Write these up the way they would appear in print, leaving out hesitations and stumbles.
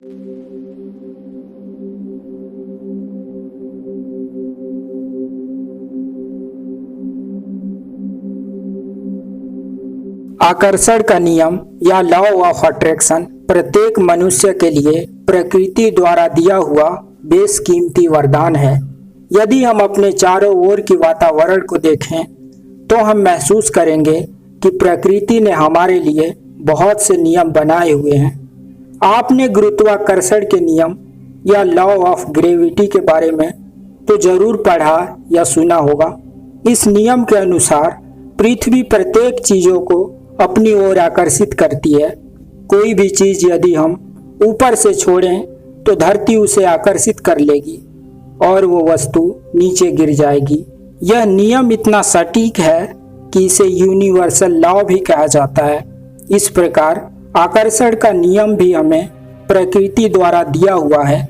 आकर्षण का नियम या लॉ ऑफ अट्रैक्शन प्रत्येक मनुष्य के लिए प्रकृति द्वारा दिया हुआ बेशकीमती वरदान है। यदि हम अपने चारों ओर की वातावरण को देखें तो हम महसूस करेंगे कि प्रकृति ने हमारे लिए बहुत से नियम बनाए हुए हैं। आपने गुरुत्वाकर्षण के नियम या लॉ ऑफ ग्रेविटी के बारे में तो जरूर पढ़ा या सुना होगा। इस नियम के अनुसार पृथ्वी प्रत्येक चीजों को अपनी ओर आकर्षित करती है। कोई भी चीज यदि हम ऊपर से छोड़ें तो धरती उसे आकर्षित कर लेगी और वो वस्तु नीचे गिर जाएगी। यह नियम इतना सटीक है कि इसे यूनिवर्सल लॉ भी कहा जाता है। इस प्रकार आकर्षण का नियम भी हमें प्रकृति द्वारा दिया हुआ है।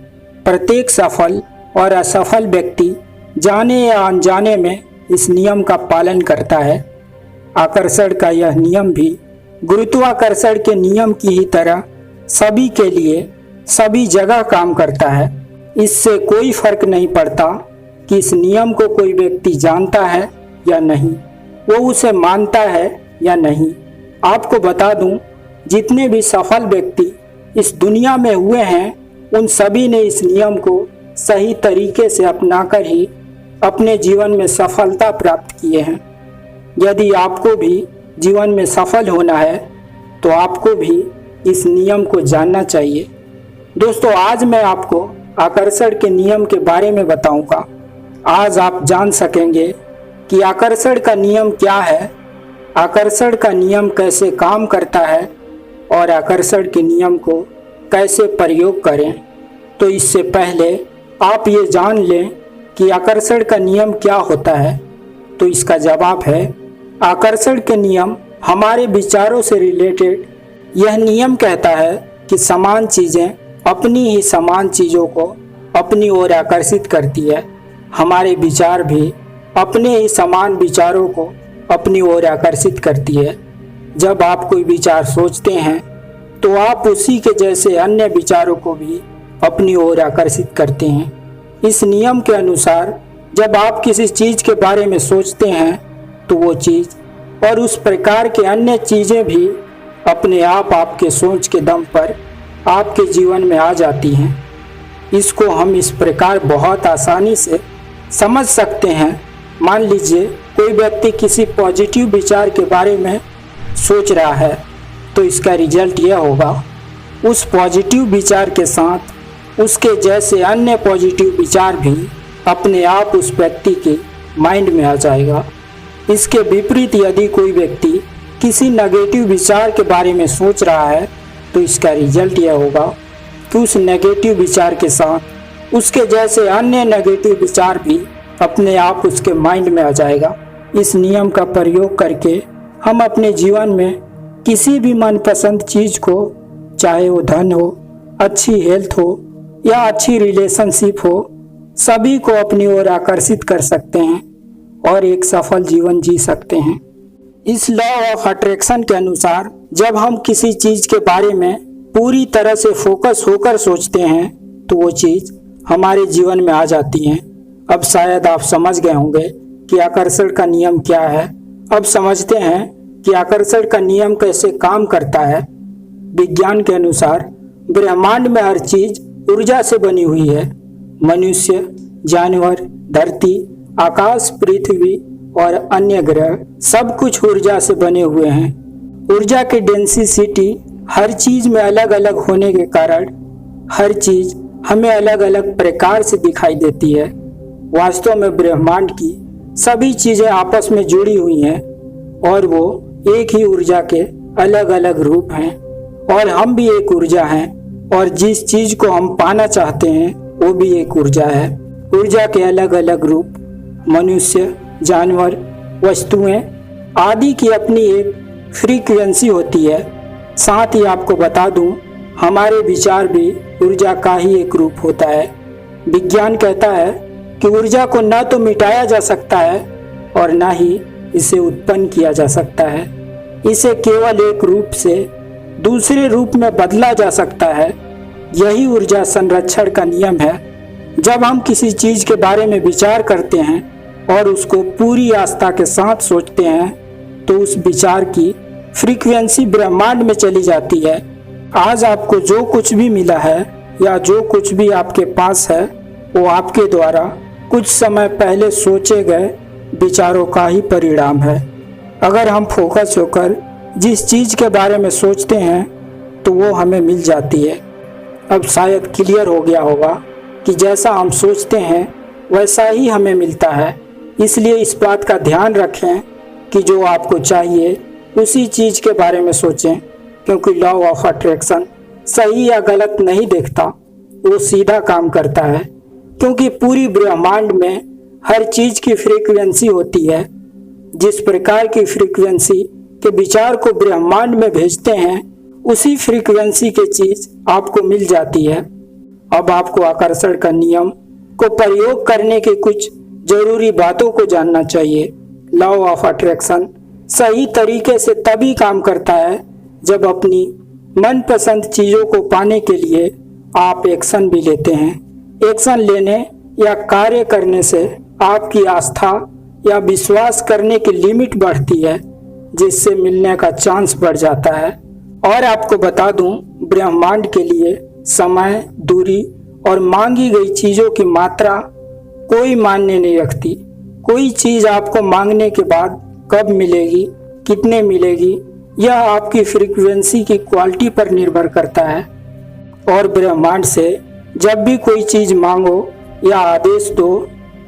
प्रत्येक सफल और असफल व्यक्ति जाने या अनजाने में इस नियम का पालन करता है। आकर्षण का यह नियम भी गुरुत्वाकर्षण के नियम की ही तरह सभी के लिए सभी जगह काम करता है। इससे कोई फर्क नहीं पड़ता कि इस नियम को कोई व्यक्ति जानता है या नहीं, वो उसे मानता है या नहीं। आपको बता दूं, जितने भी सफल व्यक्ति इस दुनिया में हुए हैं उन सभी ने इस नियम को सही तरीके से अपनाकर ही अपने जीवन में सफलता प्राप्त किए हैं। यदि आपको भी जीवन में सफल होना है तो आपको भी इस नियम को जानना चाहिए। दोस्तों, आज मैं आपको आकर्षण के नियम के बारे में बताऊंगा। आज आप जान सकेंगे कि आकर्षण का नियम क्या है, आकर्षण का नियम कैसे काम करता है और आकर्षण के नियम को कैसे प्रयोग करें। तो इससे पहले आप ये जान लें कि आकर्षण का नियम क्या होता है। तो इसका जवाब है, आकर्षण के नियम हमारे विचारों से रिलेटेड। यह नियम कहता है कि समान चीज़ें अपनी ही समान चीज़ों को अपनी ओर आकर्षित करती है। हमारे विचार भी अपने ही समान विचारों को अपनी ओर आकर्षित करती है। जब आप कोई विचार सोचते हैं तो आप उसी के जैसे अन्य विचारों को भी अपनी ओर आकर्षित करते हैं। इस नियम के अनुसार जब आप किसी चीज़ के बारे में सोचते हैं तो वो चीज़ और उस प्रकार के अन्य चीज़ें भी अपने आप आपके सोच के दम पर आपके जीवन में आ जाती हैं। इसको हम इस प्रकार बहुत आसानी से समझ सकते हैं। मान लीजिए कोई व्यक्ति किसी पॉजिटिव विचार के बारे में सोच रहा है तो इसका रिजल्ट यह होगा, उस पॉजिटिव विचार के साथ उसके जैसे अन्य पॉजिटिव विचार भी अपने आप उस व्यक्ति के माइंड में आ जाएगा। इसके विपरीत यदि कोई व्यक्ति किसी नेगेटिव विचार के बारे में सोच रहा है तो इसका रिजल्ट यह होगा कि उस नेगेटिव विचार के साथ उसके जैसे अन्य नेगेटिव विचार भी अपने आप उसके माइंड में आ जाएगा। इस नियम का प्रयोग करके हम अपने जीवन में किसी भी मनपसंद चीज़ को, चाहे वो धन हो, अच्छी हेल्थ हो या अच्छी रिलेशनशिप हो, सभी को अपनी ओर आकर्षित कर सकते हैं और एक सफल जीवन जी सकते हैं। इस लॉ ऑफ अट्रैक्शन के अनुसार जब हम किसी चीज़ के बारे में पूरी तरह से फोकस होकर सोचते हैं तो वो चीज़ हमारे जीवन में आ जाती है। अब शायद आप समझ गए होंगे कि आकर्षण का नियम क्या है। अब समझते हैं कि आकर्षण का नियम कैसे काम करता है। विज्ञान के अनुसार ब्रह्मांड में हर चीज़ ऊर्जा से बनी हुई है। मनुष्य, जानवर, धरती, आकाश, पृथ्वी और अन्य ग्रह सब कुछ ऊर्जा से बने हुए हैं। ऊर्जा की डेंसिटी हर चीज में अलग अलग होने के कारण हर चीज हमें अलग अलग प्रकार से दिखाई देती है। वास्तव में ब्रह्मांड की सभी चीजें आपस में जुड़ी हुई हैं और वो एक ही ऊर्जा के अलग अलग रूप हैं और हम भी एक ऊर्जा हैं और जिस चीज को हम पाना चाहते हैं वो भी एक ऊर्जा है। ऊर्जा के अलग अलग रूप मनुष्य, जानवर, वस्तुएं आदि की अपनी एक फ्रीक्वेंसी होती है। साथ ही आपको बता दूं, हमारे विचार भी ऊर्जा का ही एक रूप होता है। विज्ञान कहता है कि ऊर्जा को न तो मिटाया जा सकता है और न ही इसे उत्पन्न किया जा सकता है। इसे केवल एक रूप से दूसरे रूप में बदला जा सकता है यही ऊर्जा संरक्षण का नियम है। जब हम किसी चीज के बारे में विचार करते हैं और उसको पूरी आस्था के साथ सोचते हैं तो उस विचार की फ्रीक्वेंसी ब्रह्मांड में चली जाती है। आज आपको जो कुछ भी मिला है या जो कुछ भी आपके पास है वो आपके द्वारा कुछ समय पहले सोचे गए विचारों का ही परिणाम है। अगर हम फोकस होकर जिस चीज के बारे में सोचते हैं तो वो हमें मिल जाती है। अब शायद क्लियर हो गया होगा कि जैसा हम सोचते हैं वैसा ही हमें मिलता है। इसलिए इस बात का ध्यान रखें कि जो आपको चाहिए उसी चीज के बारे में सोचें, क्योंकि लॉ ऑफ अट्रैक्शन सही या गलत नहीं देखता, वो सीधा काम करता है। क्योंकि पूरी ब्रह्मांड में हर चीज की फ्रीक्वेंसी होती है। जिस प्रकार की फ्रीक्वेंसी के विचार को ब्रह्मांड में भेजते हैं उसी फ्रीक्वेंसी की चीज आपको मिल जाती है। अब आपको आकर्षण का नियम को प्रयोग करने की कुछ जरूरी बातों को जानना चाहिए। लॉ ऑफ अट्रैक्शन सही तरीके से तभी काम करता है जब अपनी मनपसंद चीजों को पाने के लिए आप एक्शन भी लेते हैं। एक्शन लेने या कार्य करने से आपकी आस्था या विश्वास करने की लिमिट बढ़ती है, जिससे मिलने का चांस बढ़ जाता है। और आपको बता दूं, ब्रह्मांड के लिए समय, दूरी और मांगी गई चीजों की मात्रा कोई मायने नहीं रखती। कोई चीज आपको मांगने के बाद कब मिलेगी, कितने मिलेगी, यह आपकी फ्रीक्वेंसी की क्वालिटी पर निर्भर करता है। और ब्रह्मांड से जब भी कोई चीज मांगो या आदेश दो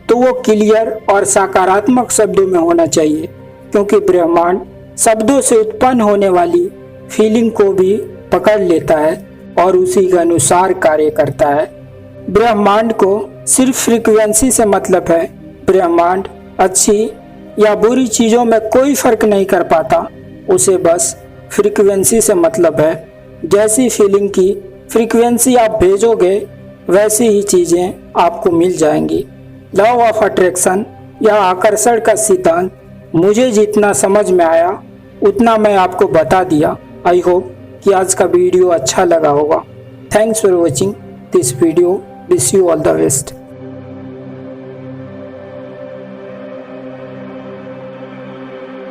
तो वो क्लियर और सकारात्मक शब्दों में होना चाहिए, क्योंकि ब्रह्मांड शब्दों से उत्पन्न होने वाली फीलिंग को भी पकड़ लेता है और उसी के अनुसार कार्य करता है। ब्रह्मांड को सिर्फ फ्रीक्वेंसी से मतलब है। ब्रह्मांड अच्छी या बुरी चीजों में कोई फर्क नहीं कर पाता, उसे बस फ्रीक्वेंसी से मतलब है। जैसी फीलिंग की फ्रीक्वेंसी आप भेजोगे वैसी ही चीजें आपको मिल जाएंगी। लॉ ऑफ अट्रैक्शन या आकर्षण का सिद्धांत मुझे जितना समझ में आया उतना मैं आपको बता दिया। आई होप कि आज का वीडियो अच्छा लगा होगा। Thanks for watching this video. Wish you all the best.